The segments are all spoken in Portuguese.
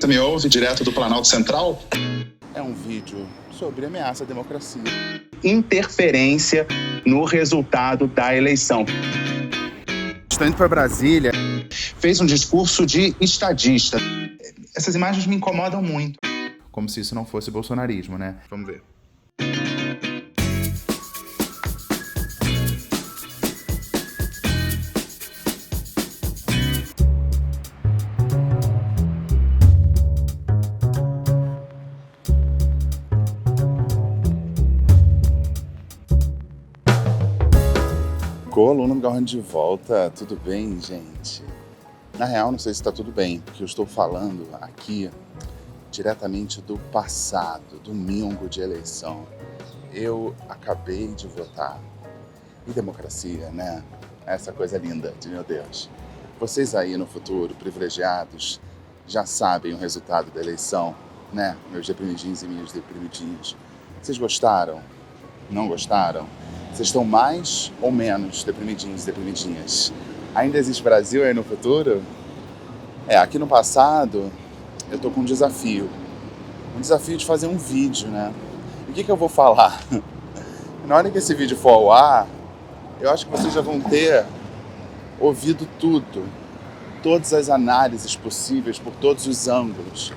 Você me ouve direto do Planalto Central? É um vídeo sobre ameaça à democracia. Interferência no resultado da eleição. Estou indo para Brasília. Fez um discurso de estadista. Essas imagens me incomodam muito. Como se isso não fosse bolsonarismo, né? Vamos ver. Aluno Galrão de volta, tudo bem, gente? Na real, não sei se está tudo bem, porque eu estou falando aqui diretamente do passado, domingo de eleição. Eu acabei de votar. E democracia, né? Essa coisa linda de meu Deus. Vocês aí no futuro, privilegiados, já sabem o resultado da eleição, né? Meus deprimidinhos e minhas deprimidinhas. Vocês gostaram? Não gostaram? Vocês estão mais ou menos deprimidinhos e deprimidinhas? Ainda existe Brasil aí no futuro? Aqui no passado, eu tô com um desafio. Um desafio de fazer um vídeo, né? E o que eu vou falar? Na hora que esse vídeo for ao ar, eu acho que vocês já vão ter ouvido tudo. Todas as análises possíveis por todos os ângulos.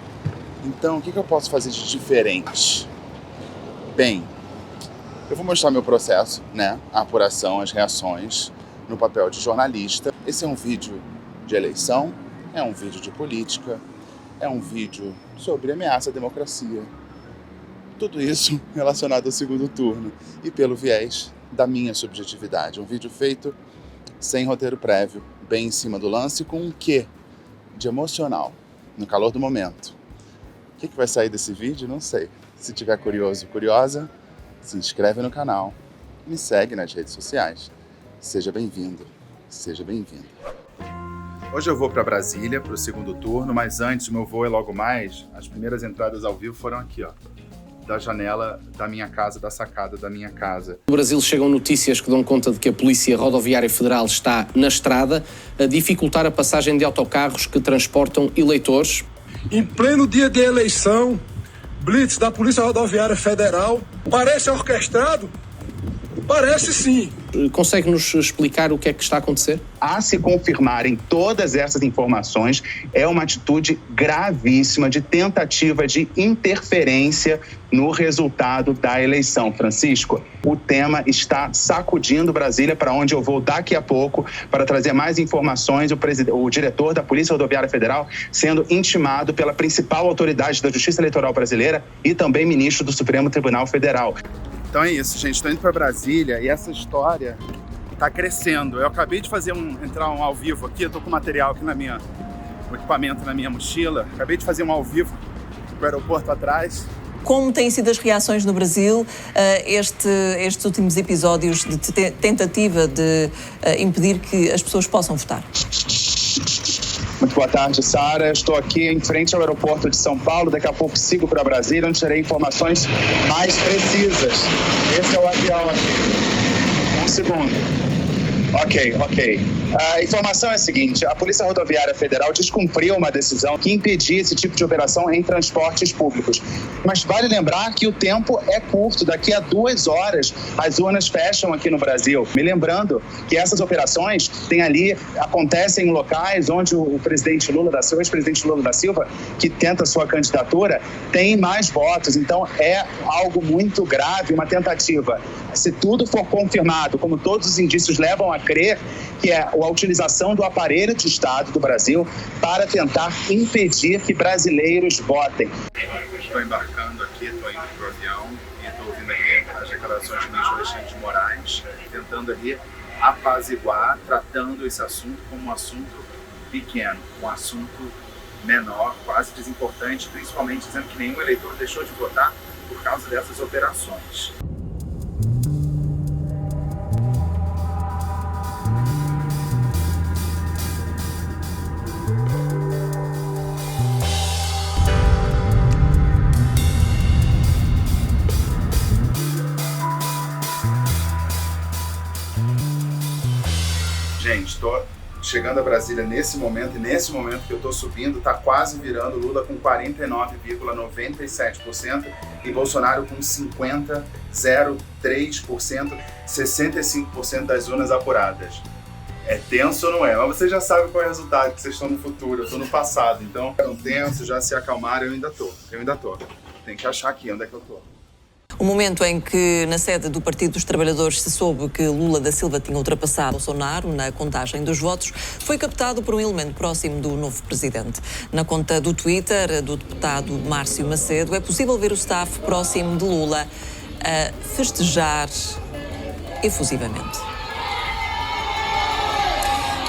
Então, o que eu posso fazer de diferente? Bem, eu vou mostrar meu processo, né? A apuração, as reações, no papel de jornalista. Esse é um vídeo de eleição, é um vídeo de política, é um vídeo sobre ameaça à democracia. Tudo isso relacionado ao segundo turno e pelo viés da minha subjetividade. Um vídeo feito sem roteiro prévio, bem em cima do lance, com um quê de emocional, no calor do momento. O que vai sair desse vídeo? Não sei. Se tiver curioso, curiosa, se inscreve no canal, me segue nas redes sociais. Seja bem-vindo, seja bem-vindo. Hoje eu vou para Brasília, para o segundo turno, mas antes, o meu voo é logo mais. As primeiras entradas ao vivo foram aqui, ó, da janela da minha casa, da sacada da minha casa. No Brasil chegam notícias que dão conta de que a Polícia Rodoviária Federal está na estrada a dificultar a passagem de autocarros que transportam eleitores. Em pleno dia de eleição, blitz da Polícia Rodoviária Federal. Parece orquestrado? Parece sim. Consegue-nos explicar o que é que está a acontecer? A se confirmarem todas essas informações, é uma atitude gravíssima de tentativa de interferência no resultado da eleição. Francisco, o tema está sacudindo Brasília, para onde eu vou daqui a pouco para trazer mais informações. O diretor da Polícia Rodoviária Federal sendo intimado pela principal autoridade da Justiça Eleitoral brasileira e também ministro do Supremo Tribunal Federal. Então é isso, gente. Estou indo para Brasília e essa história está crescendo. Eu acabei de entrar um ao vivo aqui, eu estou com material aqui o equipamento na minha mochila. Acabei de fazer um ao vivo no aeroporto atrás. Como têm sido as reações no Brasil estes últimos episódios de tentativa de impedir que as pessoas possam votar? Muito boa tarde, Sara. Estou aqui em frente ao aeroporto de São Paulo. Daqui a pouco sigo para Brasília, onde terei informações mais precisas. Esse é o avião aqui. Um segundo. Ok. A informação é a seguinte: a Polícia Rodoviária Federal descumpriu uma decisão que impedia esse tipo de operação em transportes públicos. Mas vale lembrar que o tempo é curto. Daqui a 2 horas as urnas fecham aqui no Brasil. Me lembrando que essas operações acontecem em locais onde o presidente Lula da Silva, ex-presidente Lula da Silva, que tenta sua candidatura, tem mais votos. Então é algo muito grave, uma tentativa. Se tudo for confirmado, como todos os indícios levam a crer, que é a utilização do aparelho de Estado do Brasil para tentar impedir que brasileiros votem. Estou embarcando aqui, estou indo para o avião e estou ouvindo aqui as declarações do ministro Alexandre de Moraes, tentando ali apaziguar, tratando esse assunto como um assunto pequeno, um assunto menor, quase desimportante, principalmente dizendo que nenhum eleitor deixou de votar por causa dessas operações. Gente, estou chegando a Brasília nesse momento, e nesse momento que eu estou subindo, está quase virando Lula com 49,97% e Bolsonaro com 50,03%, 65% das urnas apuradas. É tenso ou não é? Mas você já sabe qual é o resultado, que vocês estão no futuro, eu estou no passado. Então, eram tensos, já se acalmaram, eu ainda tô. Tem que achar aqui onde é que eu tô. O momento em que, na sede do Partido dos Trabalhadores, se soube que Lula da Silva tinha ultrapassado Bolsonaro na contagem dos votos, foi captado por um elemento próximo do novo presidente. Na conta do Twitter do deputado Márcio Macedo, é possível ver o staff próximo de Lula a festejar efusivamente.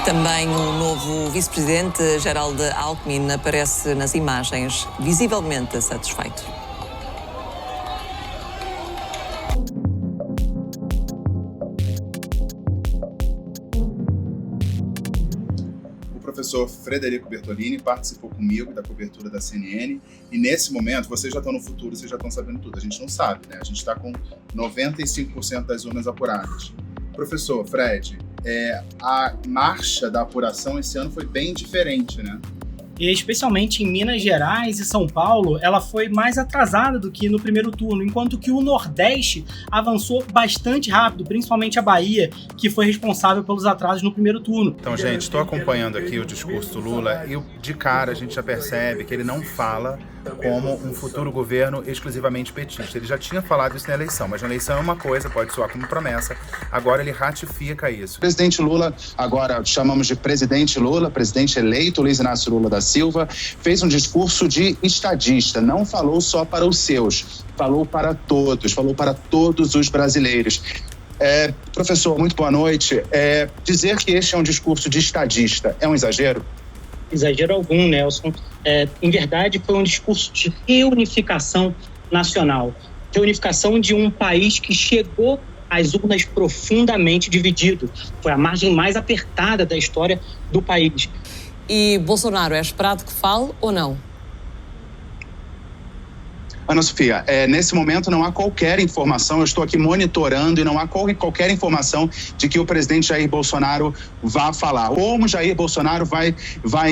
Também o novo vice-presidente, Gerald Alckmin, aparece nas imagens, visivelmente satisfeito. O professor Frederico Bertolini participou comigo da cobertura da CNN e nesse momento, vocês já estão no futuro, vocês já estão sabendo tudo. A gente não sabe, né? A gente está com 95% das urnas apuradas. Professor Fred, a marcha da apuração esse ano foi bem diferente, né? E especialmente em Minas Gerais e São Paulo, ela foi mais atrasada do que no primeiro turno, enquanto que o Nordeste avançou bastante rápido, principalmente a Bahia, que foi responsável pelos atrasos no primeiro turno. Então, gente, estou acompanhando aqui o discurso do Lula e de cara a gente já percebe que ele não fala como um futuro governo exclusivamente petista. Ele já tinha falado isso na eleição, mas na eleição é uma coisa, pode soar como promessa, agora ele ratifica isso. Presidente Lula, agora chamamos de presidente Lula, presidente eleito Luiz Inácio Lula da Silva, fez um discurso de estadista, não falou só para os seus, falou para todos os brasileiros. Professor, muito boa noite. Dizer que este é um discurso de estadista é um exagero? Exagero algum, Nelson. Em verdade, foi um discurso de reunificação nacional. Reunificação de um país que chegou às urnas profundamente dividido. Foi a margem mais apertada da história do país. E Bolsonaro, é esperado que fale ou não? Ana Sofia, nesse momento não há qualquer informação, eu estou aqui monitorando e não há qualquer informação de que o presidente Jair Bolsonaro vá falar. Como Jair Bolsonaro vai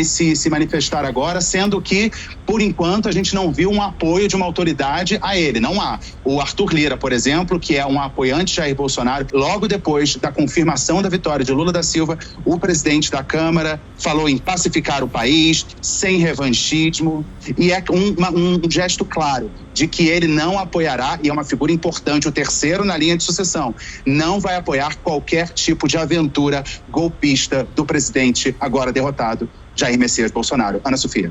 se manifestar agora, sendo que, por enquanto, a gente não viu um apoio de uma autoridade a ele. Não há. O Arthur Lira, por exemplo, que é um apoiante de Jair Bolsonaro, logo depois da confirmação da vitória de Lula da Silva, o presidente da Câmara falou em pacificar o país, sem revanchismo, e é um gesto claro de que ele não apoiará, e é uma figura importante, o terceiro na linha de sucessão, não vai apoiar qualquer tipo de aventura golpista do presidente agora derrotado, Jair Messias Bolsonaro. Ana Sofia.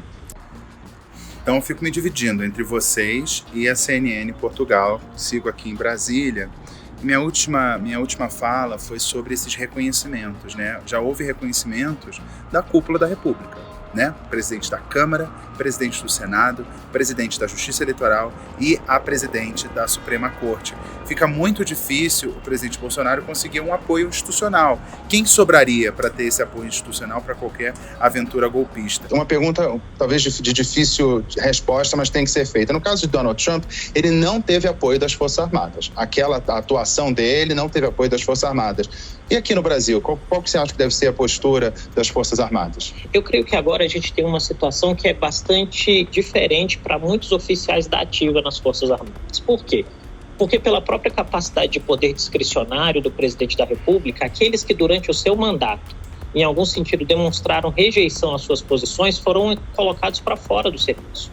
Então eu fico me dividindo entre vocês e a CNN Portugal, sigo aqui em Brasília. Minha última fala foi sobre esses reconhecimentos, né? Já houve reconhecimentos da cúpula da República, né? Presidente da Câmara, presidente do Senado, presidente da Justiça Eleitoral e a presidente da Suprema Corte. Fica muito difícil o presidente Bolsonaro conseguir um apoio institucional. Quem sobraria para ter esse apoio institucional para qualquer aventura golpista? Uma pergunta talvez de difícil resposta, mas tem que ser feita. No caso de Donald Trump, ele não teve apoio das Forças Armadas. Aquela atuação dele não teve apoio das Forças Armadas. E aqui no Brasil, qual que você acha que deve ser a postura das Forças Armadas? Eu creio que agora a gente tem uma situação que é bastante diferente para muitos oficiais da ativa nas Forças Armadas. Por quê? Porque pela própria capacidade de poder discricionário do presidente da República, aqueles que durante o seu mandato, em algum sentido, demonstraram rejeição às suas posições, foram colocados para fora do serviço.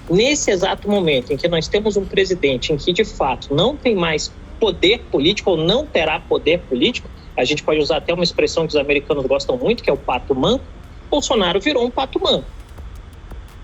Nesse exato momento em que nós temos um presidente em que, de fato, não tem mais poder político ou não terá poder político, a gente pode usar até uma expressão que os americanos gostam muito, que é o pato manco, Bolsonaro virou um pato manco.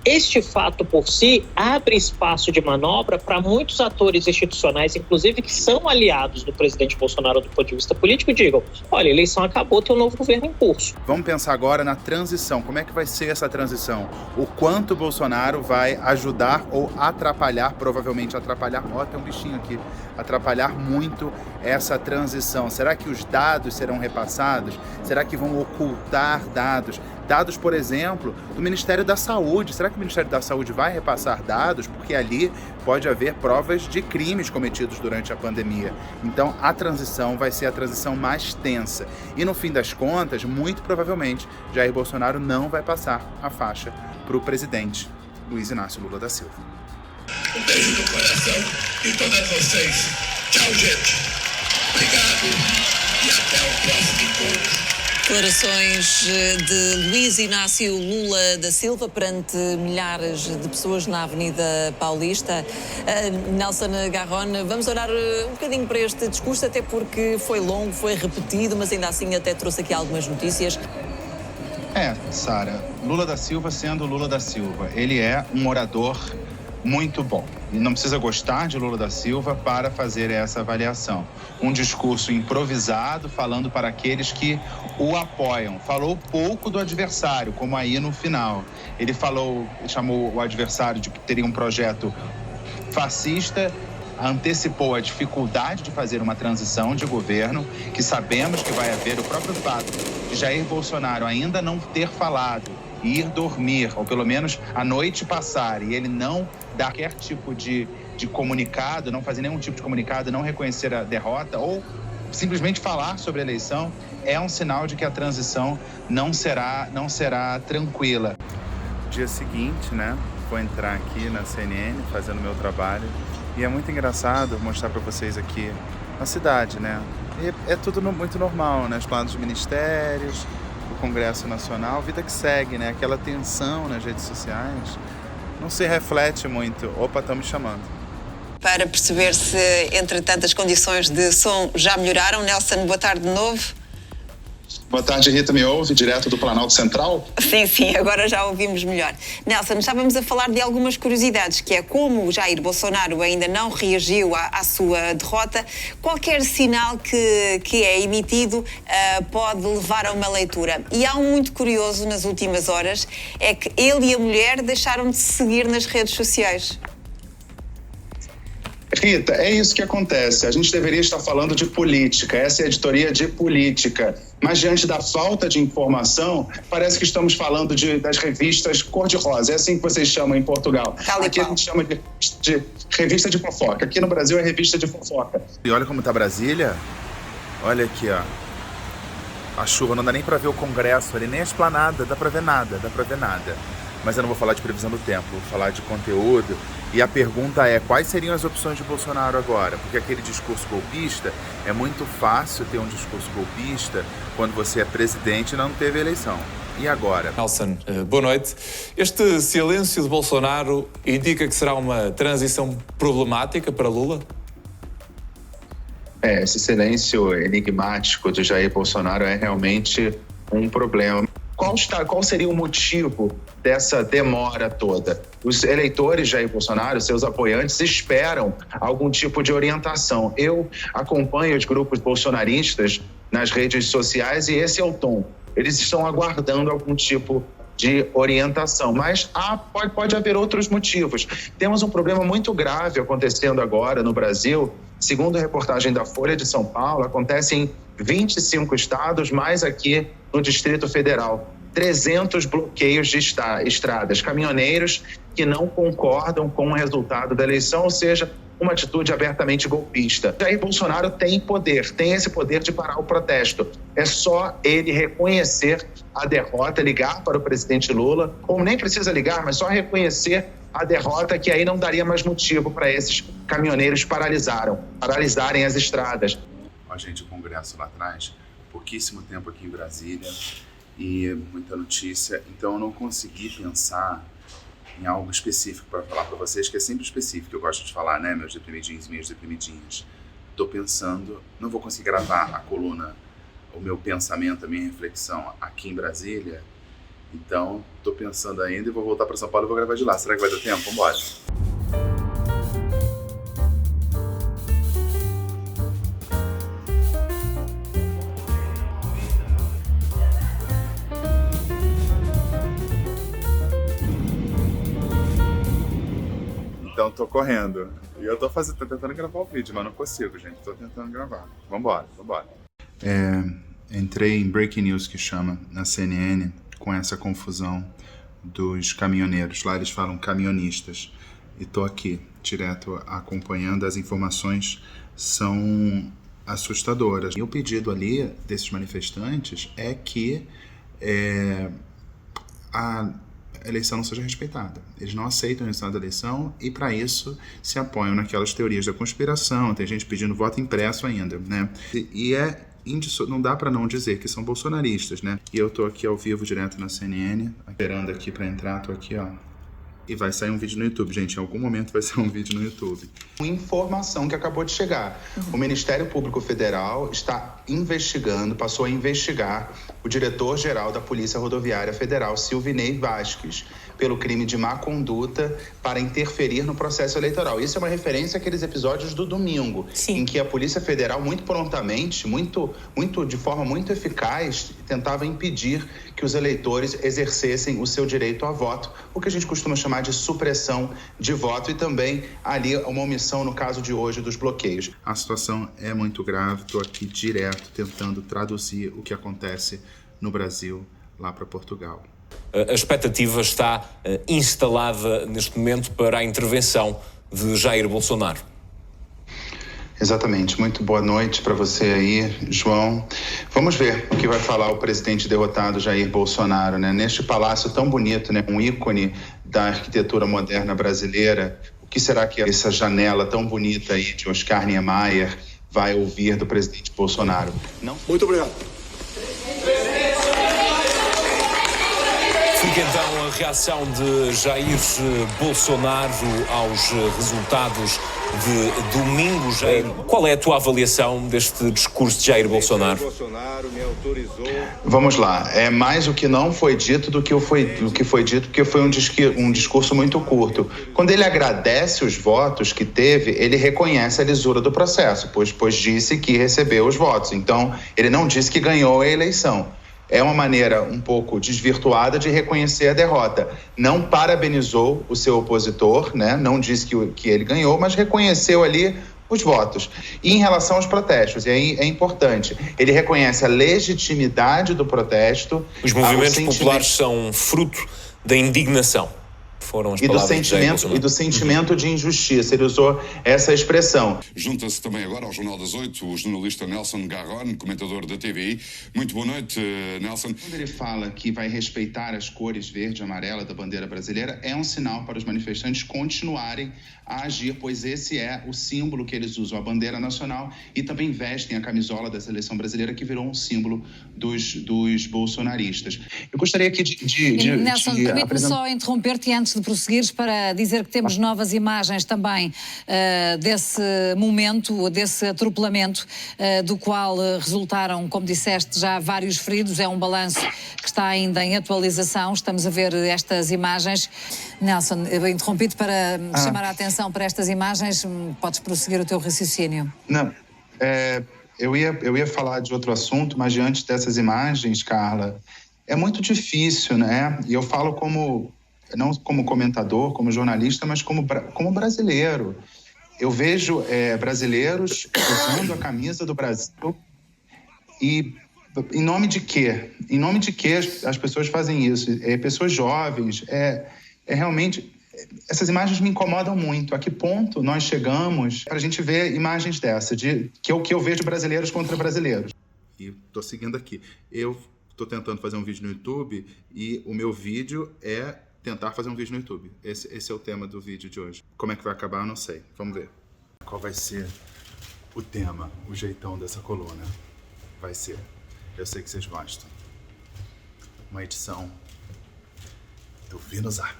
Este fato por si abre espaço de manobra para muitos atores institucionais, inclusive que são aliados do presidente Bolsonaro do ponto de vista político, digam, olha, a eleição acabou, tem um novo governo em curso. Vamos pensar agora na transição. Como é que vai ser essa transição? O quanto Bolsonaro vai ajudar ou atrapalhar, provavelmente atrapalhar, tem um bichinho aqui, atrapalhar muito essa transição. Será que os dados serão repassados? Será que vão ocultar dados? Dados, por exemplo, do Ministério da Saúde. Será que o Ministério da Saúde vai repassar dados? Porque ali pode haver provas de crimes cometidos durante a pandemia. Então, a transição vai ser a transição mais tensa. E, no fim das contas, muito provavelmente, Jair Bolsonaro não vai passar a faixa para o presidente Luiz Inácio Lula da Silva. Um beijo no coração de todas vocês. Tchau, gente. Obrigado e até o próximo encontro. Declarações de Luiz Inácio Lula da Silva perante milhares de pessoas na Avenida Paulista. Nelson Garron, vamos olhar um bocadinho para este discurso, até porque foi longo, foi repetido, mas ainda assim até trouxe aqui algumas notícias. Sara, Lula da Silva sendo Lula da Silva, ele é um orador muito bom. E não precisa gostar de Lula da Silva para fazer essa avaliação. Um discurso improvisado, falando para aqueles que o apoiam. Falou pouco do adversário, como aí no final. Ele chamou o adversário de que teria um projeto fascista, antecipou a dificuldade de fazer uma transição de governo, que sabemos que vai haver. O próprio fato de Jair Bolsonaro ainda não ter falado, ir dormir, ou pelo menos a noite passar, e ele não dar qualquer tipo de comunicado, não fazer nenhum tipo de comunicado, não reconhecer a derrota, ou simplesmente falar sobre a eleição, é um sinal de que a transição não será tranquila. Dia seguinte, né, vou entrar aqui na CNN fazendo meu trabalho, e é muito engraçado mostrar para vocês aqui a cidade, né? E é tudo muito normal, né? Os planos dos ministérios, o Congresso Nacional, vida que segue, né? Aquela tensão nas redes sociais não se reflete muito. Opa, estão me chamando. Para perceber se, entretanto, as condições de som já melhoraram. Nelson, boa tarde de novo. Boa tarde, Rita, me ouve, direto do Planalto Central? Sim, agora já ouvimos melhor. Nelson, estávamos a falar de algumas curiosidades, que é como o Jair Bolsonaro ainda não reagiu à sua derrota, qualquer sinal que é emitido pode levar a uma leitura. E há um muito curioso nas últimas horas, é que ele e a mulher deixaram de se seguir nas redes sociais. Rita, é isso que acontece. A gente deveria estar falando de política, essa é a editoria de política. Mas diante da falta de informação, parece que estamos falando das revistas cor-de-rosa. É assim que vocês chamam em Portugal. Aqui a gente chama de revista de fofoca. Aqui no Brasil é revista de fofoca. E olha como tá Brasília. Olha aqui, ó. A chuva, não dá nem pra ver o Congresso ali, nem a esplanada, dá pra ver nada. Mas eu não vou falar de previsão do tempo, vou falar de conteúdo. E a pergunta é, quais seriam as opções de Bolsonaro agora? Porque aquele discurso golpista, é muito fácil ter um discurso golpista quando você é presidente e não teve eleição. E agora? Nelson, boa noite. Este silêncio de Bolsonaro indica que será uma transição problemática para Lula? Esse silêncio enigmático do Jair Bolsonaro é realmente um problema. Qual seria o motivo dessa demora toda? Os eleitores de Jair Bolsonaro, seus apoiantes, esperam algum tipo de orientação. Eu acompanho os grupos bolsonaristas nas redes sociais e esse é o tom. Eles estão aguardando algum tipo de orientação, mas pode haver outros motivos. Temos um problema muito grave acontecendo agora no Brasil. Segundo a reportagem da Folha de São Paulo, acontece em 25 estados, mais aqui no Distrito Federal. 300 bloqueios de estradas, caminhoneiros que não concordam com o resultado da eleição, ou seja, uma atitude abertamente golpista. Jair Bolsonaro tem esse poder de parar o protesto. É só ele reconhecer a derrota, ligar para o presidente Lula, ou nem precisa ligar, mas só reconhecer a derrota, que aí não daria mais motivo para esses caminhoneiros paralisarem as estradas. A gente, o Congresso lá atrás, pouquíssimo tempo aqui em Brasília e muita notícia, então eu não consegui pensar em algo específico para falar para vocês, que é sempre específico, eu gosto de falar, né, meus deprimidinhos e minhas deprimidinhas. Estou pensando, não vou conseguir gravar a coluna, o meu pensamento, a minha reflexão aqui em Brasília, então estou pensando ainda e vou voltar para São Paulo e vou gravar de lá. Será que vai dar tempo? Vambora. Então tô correndo. E eu tô tentando gravar o vídeo, mas não consigo, gente. Tô tentando gravar. Vambora. Entrei em Breaking News, que chama, na CNN, com essa confusão dos caminhoneiros. Lá eles falam caminhonistas. E estou aqui, direto, acompanhando. As informações são assustadoras. E o pedido ali desses manifestantes é que a eleição não seja respeitada. Eles não aceitam o resultado da eleição e, para isso, se apoiam naquelas teorias da conspiração. Tem gente pedindo voto impresso ainda, né? E não dá para não dizer que são bolsonaristas, né? E eu tô aqui ao vivo, direto na CNN, esperando aqui para entrar, tô aqui, ó. E vai sair um vídeo no YouTube, gente. Em algum momento vai sair um vídeo no YouTube. Informação que acabou de chegar. O Ministério Público Federal está investigando, passou a investigar o diretor-geral da Polícia Rodoviária Federal, Silvinei Vasquez, pelo crime de má conduta para interferir no processo eleitoral. Isso é uma referência àqueles episódios do domingo, em que a Polícia Federal, muito prontamente, de forma muito eficaz, tentava impedir que os eleitores exercessem o seu direito a voto, o que a gente costuma chamar de supressão de voto, e também ali uma omissão no caso de hoje dos bloqueios. A situação é muito grave, estou aqui direto tentando traduzir o que acontece no Brasil lá para Portugal. A expectativa está instalada neste momento para a intervenção de Jair Bolsonaro. Exatamente. Muito boa noite para você aí, João. Vamos ver o que vai falar o presidente derrotado Jair Bolsonaro, né? Neste palácio tão bonito, né? Um ícone da arquitetura moderna brasileira. O que será que essa janela tão bonita aí de Oscar Niemeyer vai ouvir do presidente Bolsonaro? Não. Muito obrigado. Fica então a reação de Jair Bolsonaro aos resultados de domingo. Jair, qual é a tua avaliação deste discurso de Jair Bolsonaro? Vamos lá. É mais o que não foi dito do que foi dito, porque foi um discurso muito curto. Quando ele agradece os votos que teve, ele reconhece a lisura do processo, pois disse que recebeu os votos. Então, ele não disse que ganhou a eleição. É uma maneira um pouco desvirtuada de reconhecer a derrota. Não parabenizou o seu opositor, né? Não disse que ele ganhou, mas reconheceu ali os votos. E em relação aos protestos, e aí é importante, ele reconhece a legitimidade do protesto. Os movimentos populares são fruto da indignação. Foram as palavras e do sentimento de injustiça. Ele usou essa expressão. Junta-se também agora ao Jornal das 8 o jornalista Nelson Garron, comentador da TVI. Muito boa noite, Nelson. Quando ele fala que vai respeitar as cores verde e amarela da bandeira brasileira, é um sinal para os manifestantes continuarem a agir, pois esse é o símbolo que eles usam, a bandeira nacional, e também vestem a camisola da seleção brasileira, que virou um símbolo dos bolsonaristas. Eu gostaria aqui Nelson, permite-me só interromper-te antes de prosseguires para dizer que temos novas imagens também desse momento, desse atropelamento, do qual resultaram, como disseste, já vários feridos. É um balanço que está ainda em atualização. Estamos a ver estas imagens. Nelson, eu interrompi-te para chamar a atenção para estas imagens. Podes prosseguir o teu raciocínio. Não, eu ia falar de outro assunto, mas diante dessas imagens, Carla, é muito difícil, né? E eu falo não como comentador, como jornalista, mas como brasileiro. Eu vejo brasileiros usando a camisa do Brasil e em nome de quê? Em nome de quê as pessoas fazem isso? Pessoas jovens, realmente... Essas imagens me incomodam muito. A que ponto nós chegamos para a gente ver imagens dessa, que eu vejo brasileiros contra brasileiros? E estou seguindo aqui. Eu estou tentando fazer um vídeo no YouTube e o meu vídeo é tentar fazer um vídeo no YouTube. Esse é o tema do vídeo de hoje. Como é que vai acabar, eu não sei. Vamos ver. Qual vai ser o tema, o jeitão dessa coluna? Vai ser. Eu sei que vocês gostam. Uma edição do Vi no Zap.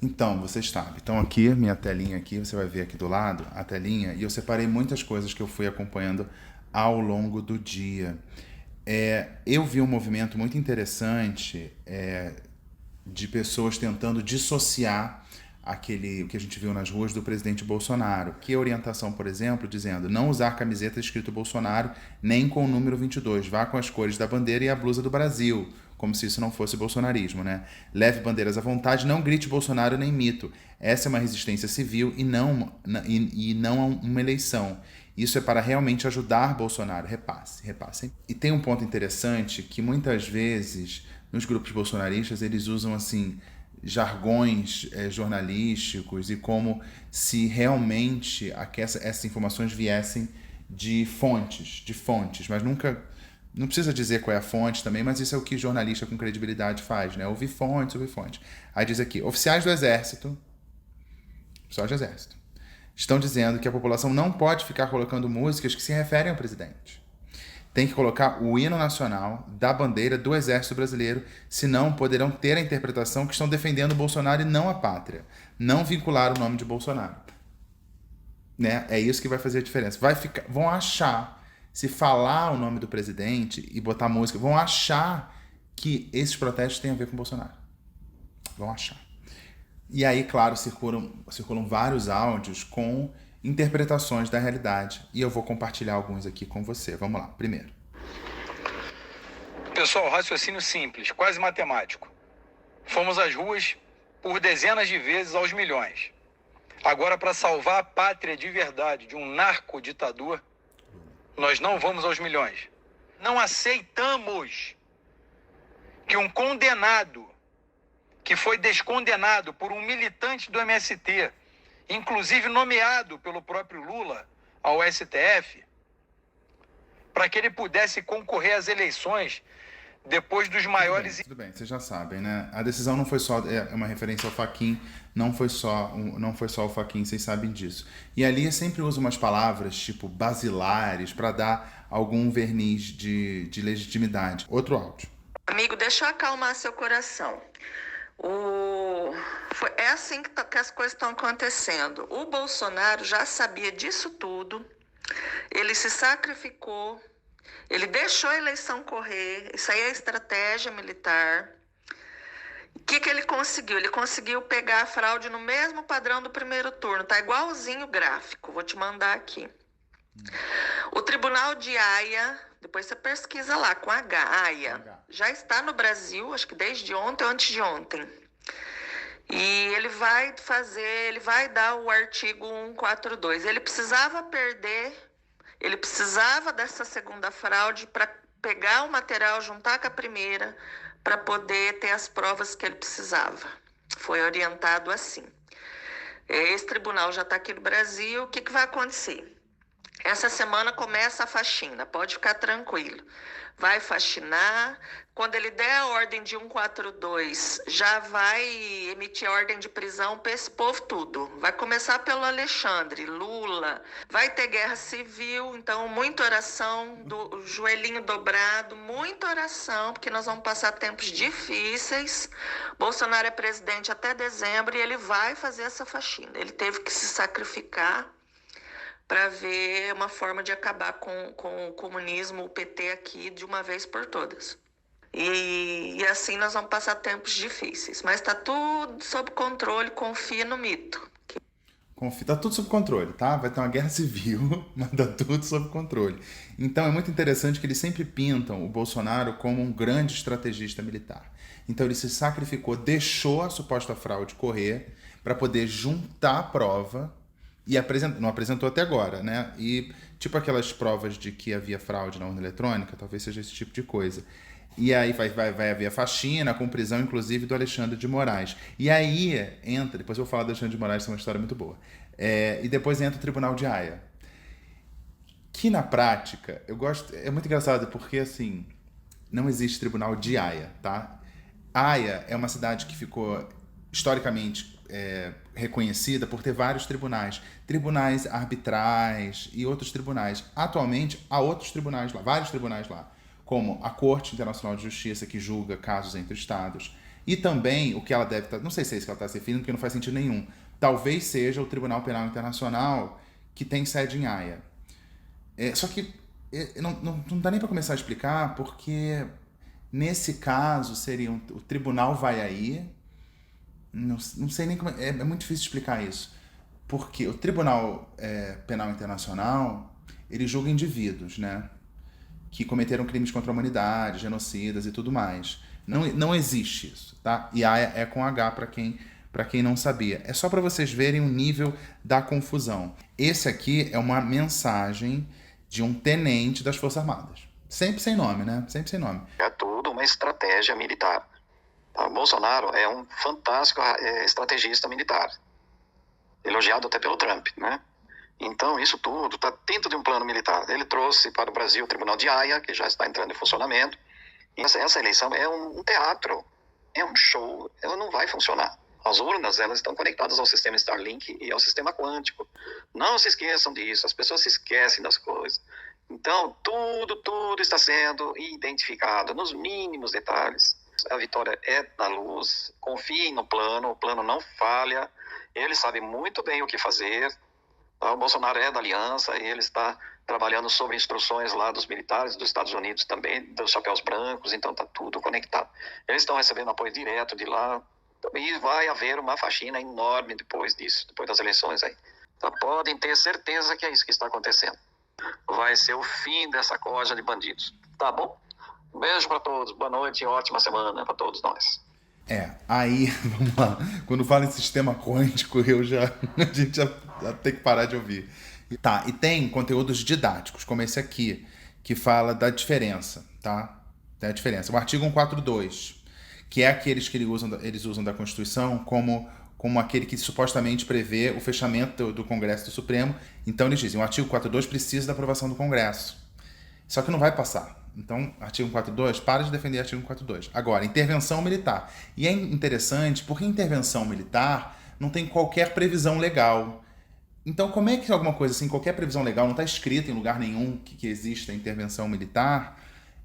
Então, você sabe. Então aqui, minha telinha aqui, você vai ver aqui do lado a telinha, e eu separei muitas coisas que eu fui acompanhando ao longo do dia. Eu vi um movimento muito interessante de pessoas tentando dissociar o que a gente viu nas ruas do presidente Bolsonaro. Que orientação, por exemplo, dizendo não usar camiseta escrito Bolsonaro nem com o número 22, vá com as cores da bandeira e a blusa do Brasil, como se isso não fosse bolsonarismo, né? Leve bandeiras à vontade, não grite Bolsonaro nem mito. Essa é uma resistência civil e não uma eleição. Isso é para realmente ajudar Bolsonaro. Repassem. E tem um ponto interessante que muitas vezes nos grupos bolsonaristas eles usam assim jargões jornalísticos e como se realmente essas informações viessem de fontes, mas nunca... Não precisa dizer qual é a fonte também, mas isso é o que jornalista com credibilidade faz, né? Ouvir fontes. Aí diz aqui, oficiais do Exército estão dizendo que a população não pode ficar colocando músicas que se referem ao presidente. Tem que colocar o hino nacional da bandeira do Exército Brasileiro, senão poderão ter a interpretação que estão defendendo o Bolsonaro e não a pátria. Não vincular o nome de Bolsonaro. Né? É isso que vai fazer a diferença. Vão achar, se falar o nome do presidente e botar música, vão achar que esses protestos têm a ver com Bolsonaro. Vão achar. E aí, claro, circulam vários áudios com interpretações da realidade. E eu vou compartilhar alguns aqui com você. Vamos lá. Primeiro. Pessoal, raciocínio simples, quase matemático. Fomos às ruas por dezenas de vezes aos milhões. Agora, para salvar a pátria de verdade de um narco-ditador, nós não vamos aos milhões. Não aceitamos que um condenado, que foi descondenado por um militante do MST, inclusive nomeado pelo próprio Lula ao STF, para que ele pudesse concorrer às eleições depois dos maiores... Tudo bem, vocês já sabem, né? A decisão não foi só... É uma referência ao Fachin, não foi só o Fachin, vocês sabem disso. E ali sempre usa umas palavras, tipo, basilares, para dar algum verniz de legitimidade. Outro áudio. Amigo, deixa eu acalmar seu coração. É assim que as coisas estão acontecendo. O Bolsonaro já sabia disso tudo, ele se sacrificou, ele deixou a eleição correr, isso aí é estratégia militar. O que ele conseguiu? Ele conseguiu pegar a fraude no mesmo padrão do primeiro turno, tá igualzinho o gráfico, vou te mandar aqui. O Tribunal de Haia, depois você pesquisa lá, com Haia, já está no Brasil, acho que desde ontem ou antes de ontem. E ele vai dar o artigo 142. Ele precisava dessa segunda fraude para pegar o material, juntar com a primeira, para poder ter as provas que ele precisava. Foi orientado assim. Esse tribunal já está aqui no Brasil, o que vai acontecer? Essa semana começa a faxina, pode ficar tranquilo. Vai faxinar, quando ele der a ordem de 142, já vai emitir a ordem de prisão para esse povo tudo. Vai começar pelo Alexandre, Lula, vai ter guerra civil, então muita oração, do joelhinho dobrado, muita oração, porque nós vamos passar tempos difíceis. Bolsonaro é presidente até dezembro e ele vai fazer essa faxina. Ele teve que se sacrificar para ver uma forma de acabar com o comunismo, o PT aqui, de uma vez por todas. E assim nós vamos passar tempos difíceis. Mas está tudo sob controle, confia no mito. Tá tudo sob controle, tá? Vai ter uma guerra civil, mas tá tudo sob controle. Então é muito interessante que eles sempre pintam o Bolsonaro como um grande estrategista militar. Então ele se sacrificou, deixou a suposta fraude correr para poder juntar a prova e não apresentou até agora, né? E tipo aquelas provas de que havia fraude na urna eletrônica, talvez seja esse tipo de coisa. E aí vai haver faxina com prisão, inclusive, do Alexandre de Moraes. E aí entra, depois eu vou falar do Alexandre de Moraes, que é uma história muito boa. E depois entra o Tribunal de Haia. Que na prática, eu gosto, é muito engraçado porque assim, não existe Tribunal de Haia, tá? Haia é uma cidade que ficou historicamente reconhecida por ter vários tribunais arbitrais e outros tribunais. Atualmente há outros tribunais lá, vários tribunais lá, como a Corte Internacional de Justiça, que julga casos entre estados, e também o que ela deve estar, não sei se é isso que ela está se referindo, porque não faz sentido nenhum, talvez seja o Tribunal Penal Internacional, que tem sede em Haia. Só que não dá nem para começar a explicar, porque nesse caso seria o tribunal vai aí. Não sei nem como... É muito difícil explicar isso. Porque o Tribunal Penal Internacional, ele julga indivíduos, né? Que cometeram crimes contra a humanidade, genocidas e tudo mais. Não existe isso, tá? E Haia é com H para quem para quem não sabia. É só para vocês verem o nível da confusão. Esse aqui é uma mensagem de um tenente das Forças Armadas. Sempre sem nome, né? Sempre sem nome. É tudo uma estratégia militar. Tá? Bolsonaro é um fantástico estrategista militar. Elogiado até pelo Trump, né? Então, isso tudo está dentro de um plano militar. Ele trouxe para o Brasil o Tribunal de Haia, que já está entrando em funcionamento. E essa eleição é um teatro, é um show, ela não vai funcionar. As urnas, elas estão conectadas ao sistema Starlink e ao sistema quântico. Não se esqueçam disso, as pessoas se esquecem das coisas. Então, tudo está sendo identificado nos mínimos detalhes. A vitória é da luz, confiem no plano, o plano não falha, ele sabe muito bem o que fazer. O Bolsonaro é da aliança e ele está trabalhando sobre instruções lá dos militares dos Estados Unidos também, dos chapéus brancos, então está tudo conectado. Eles estão recebendo apoio direto de lá e vai haver uma faxina enorme depois disso, depois das eleições aí. Então, podem ter certeza que é isso que está acontecendo. Vai ser o fim dessa corja de bandidos. Tá bom? Um beijo para todos, boa noite e ótima semana para todos nós. Aí, vamos lá. Quando fala em sistema quântico, a gente já tem que parar de ouvir. Tá, e tem conteúdos didáticos, como esse aqui, que fala da diferença, tá? Da diferença. O artigo 142, que é aqueles que eles usam da Constituição como aquele que supostamente prevê o fechamento do Congresso do Supremo. Então eles dizem, o artigo 142 precisa da aprovação do Congresso. Só que não vai passar. Então, artigo 142, para de defender artigo 142. Agora, intervenção militar. E é interessante porque intervenção militar não tem qualquer previsão legal. Então, como é que alguma coisa assim, qualquer previsão legal, não está escrita em lugar nenhum que exista intervenção militar?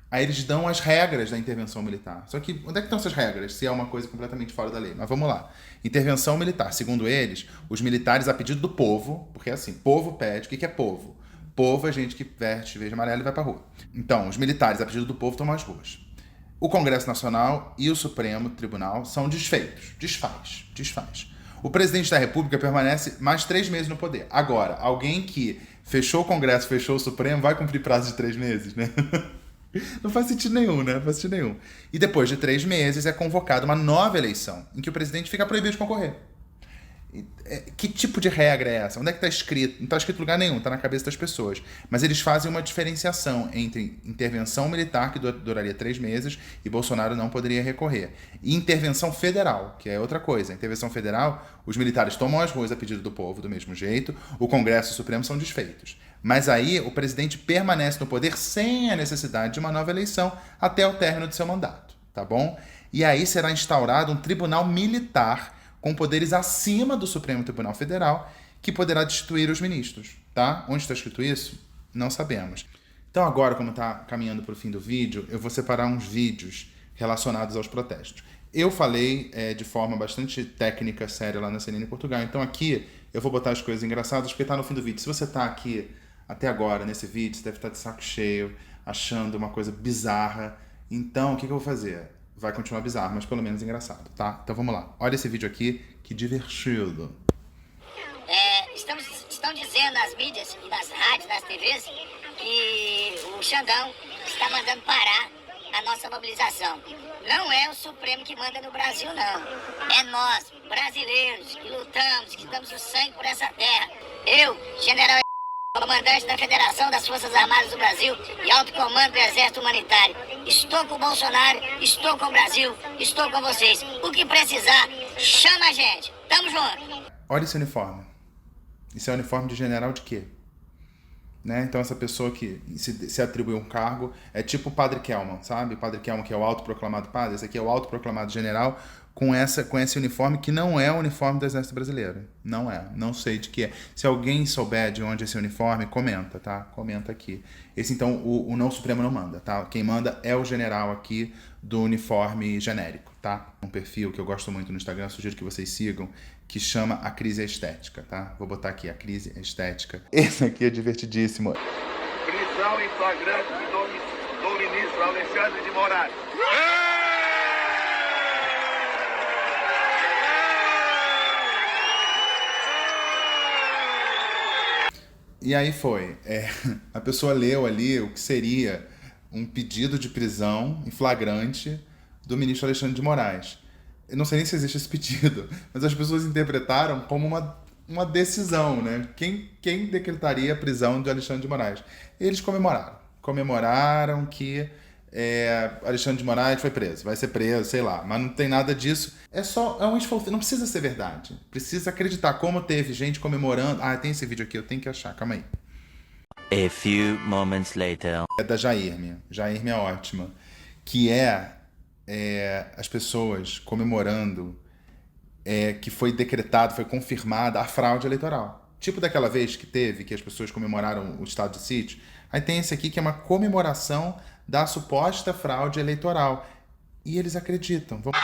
Aí eles dão as regras da intervenção militar. Só que onde é que estão essas regras, se é uma coisa completamente fora da lei? Mas vamos lá. Intervenção militar. Segundo eles, os militares, a pedido do povo, porque assim, povo pede. O que é povo? Povo é gente que veste verde e amarelo e vai pra rua. Então, os militares, a pedido do povo, tomam as ruas. O Congresso Nacional e o Supremo Tribunal são desfeitos. Desfaz. O presidente da República permanece mais 3 meses no poder. Agora, alguém que fechou o Congresso, fechou o Supremo, vai cumprir prazo de 3 meses, né? Não faz sentido nenhum, né? Não faz sentido nenhum. E depois de 3 meses é convocada uma nova eleição, em que o presidente fica proibido de concorrer. Que tipo de regra é essa? Onde é que está escrito? Não está escrito em lugar nenhum, está na cabeça das pessoas. Mas eles fazem uma diferenciação entre intervenção militar, que duraria 3 meses, e Bolsonaro não poderia recorrer. E intervenção federal, que é outra coisa. Intervenção federal, os militares tomam as ruas a pedido do povo, do mesmo jeito, o Congresso e o Supremo são desfeitos. Mas aí o presidente permanece no poder sem a necessidade de uma nova eleição até o término de seu mandato, tá bom? E aí será instaurado um tribunal militar com poderes acima do Supremo Tribunal Federal, que poderá destituir os ministros, tá? Onde está escrito isso? Não sabemos. Então agora, como está caminhando para o fim do vídeo, eu vou separar uns vídeos relacionados aos protestos. Eu falei de forma bastante técnica, séria, lá na CNN Portugal. Então aqui eu vou botar as coisas engraçadas, porque está no fim do vídeo. Se você está aqui até agora, nesse vídeo, você deve estar de saco cheio, achando uma coisa bizarra. Então, o que eu vou fazer? Vai continuar bizarro, mas pelo menos engraçado, tá? Então vamos lá. Olha esse vídeo aqui, que divertido. Estão dizendo nas mídias, nas rádios, nas TVs, que o Xandão está mandando parar a nossa mobilização. Não é o Supremo que manda no Brasil, não. É nós, brasileiros, que lutamos, que damos o sangue por essa terra. Eu, general comandante da Federação das Forças Armadas do Brasil e alto comando do Exército Humanitário. Estou com o Bolsonaro, estou com o Brasil, estou com vocês. O que precisar, chama a gente. Tamo junto. Olha esse uniforme. Isso é o uniforme de general de quê? Né? Então essa pessoa que se atribui um cargo é tipo o Padre Kelman, sabe? O Padre Kelman, que é o autoproclamado padre, esse aqui é o autoproclamado general com esse uniforme que não é o uniforme do Exército Brasileiro. Não é. Não sei de que é. Se alguém souber de onde é esse uniforme, comenta, tá? Comenta aqui. Esse, então, o não Supremo não manda, tá? Quem manda é o general aqui do uniforme genérico, tá? Um perfil que eu gosto muito no Instagram, sugiro que vocês sigam, que chama A Crise Estética, tá? Vou botar aqui, A Crise Estética. Esse aqui é divertidíssimo. Prisão em flagrante do ministro Alexandre de Moraes. E aí foi, a pessoa leu ali o que seria um pedido de prisão em flagrante do ministro Alexandre de Moraes. Eu não sei nem se existe esse pedido, mas as pessoas interpretaram como uma decisão, né? Quem decretaria a prisão de Alexandre de Moraes? Eles comemoraram que Alexandre de Moraes foi preso, vai ser preso, sei lá, mas não tem nada disso. É um esforço, não precisa ser verdade. Precisa acreditar, como teve gente comemorando. Ah, tem esse vídeo aqui, eu tenho que achar, calma aí. A few moments later. É da Jairme. Jairme é ótima. Que as pessoas comemorando que foi decretado, foi confirmada a fraude eleitoral. Tipo daquela vez que as pessoas comemoraram o estado de sítio. Aí tem esse aqui que é uma comemoração da suposta fraude eleitoral. E eles acreditam. Vamos...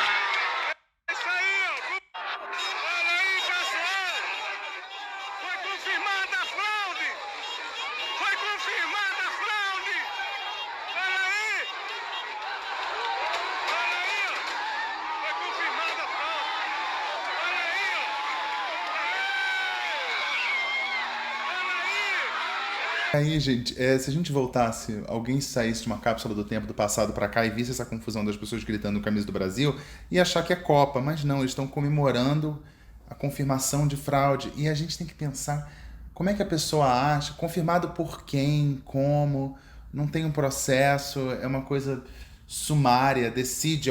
Aí, gente, se a gente voltasse, alguém saísse de uma cápsula do tempo do passado pra cá e visse essa confusão das pessoas gritando camisa do Brasil, ia achar que é Copa, mas não, eles estão comemorando a confirmação de fraude. E a gente tem que pensar como é que a pessoa acha, confirmado por quem, como, não tem um processo, é uma coisa sumária,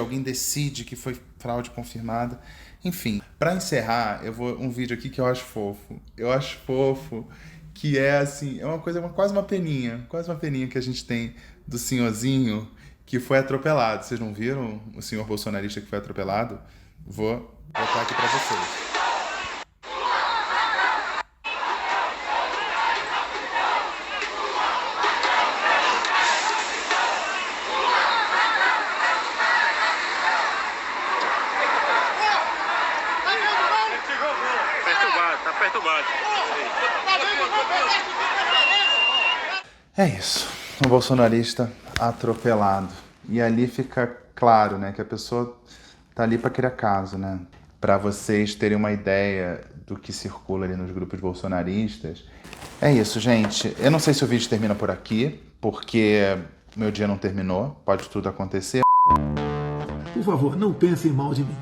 alguém decide que foi fraude confirmada. Enfim, pra encerrar, um vídeo aqui que eu acho fofo. Que é assim, quase uma peninha que a gente tem do senhorzinho que foi atropelado. Vocês não viram o senhor bolsonarista que foi atropelado? Vou botar aqui pra vocês. Tá perturbado. É isso, um bolsonarista atropelado. E ali fica claro, né, que a pessoa tá ali para criar caso, né? Para vocês terem uma ideia do que circula ali nos grupos bolsonaristas. É isso, gente. Eu não sei se o vídeo termina por aqui, porque meu dia não terminou, pode tudo acontecer. Por favor, não pensem mal de mim.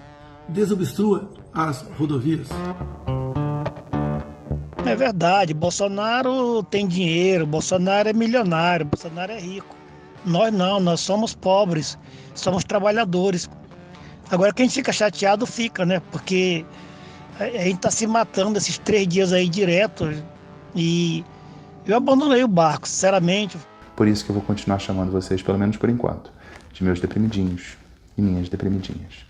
Desobstrua as rodovias. É verdade, Bolsonaro tem dinheiro, Bolsonaro é milionário, Bolsonaro é rico. Nós não, nós somos pobres, somos trabalhadores. Agora quem fica chateado fica, né? Porque a gente tá se matando esses 3 dias aí direto e eu abandonei o barco, sinceramente. Por isso que eu vou continuar chamando vocês, pelo menos por enquanto, de meus deprimidinhos e minhas deprimidinhas.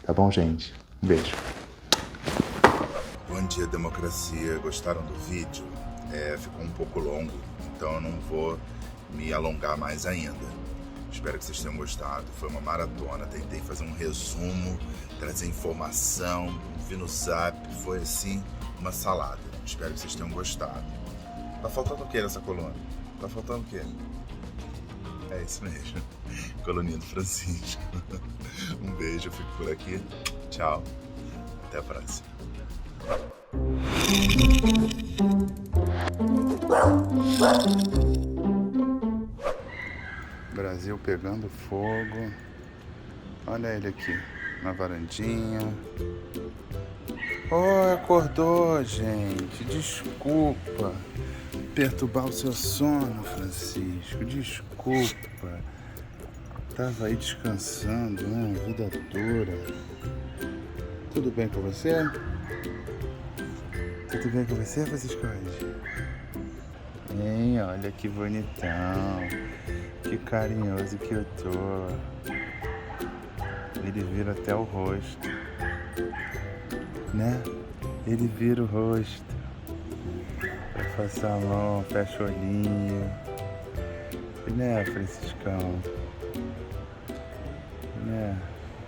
Tá bom, gente? Um beijo. Bom dia, democracia. Gostaram do vídeo? Ficou um pouco longo, então eu não vou me alongar mais ainda. Espero que vocês tenham gostado. Foi uma maratona, tentei fazer um resumo, trazer informação, vi no Zap, foi assim, uma salada. Espero que vocês tenham gostado. Tá faltando o que nessa coluna? Tá faltando o quê? É isso mesmo. Coluninha do Francisco. Um beijo, eu fico por aqui. Tchau. Até a próxima. Brasil pegando fogo. Olha ele aqui na varandinha. Oh, acordou, gente. Desculpa perturbar o seu sono, Francisco. Desculpa. Tava aí descansando, né? Vida dura. Tudo bem com você? Tudo bem com você, Francisco? Hein, olha que bonitão. Que carinhoso que eu tô. Ele vira até o rosto. Né? Ele vira o rosto. Passa a mão, fecha o olhinho. Né, Franciscão? Né?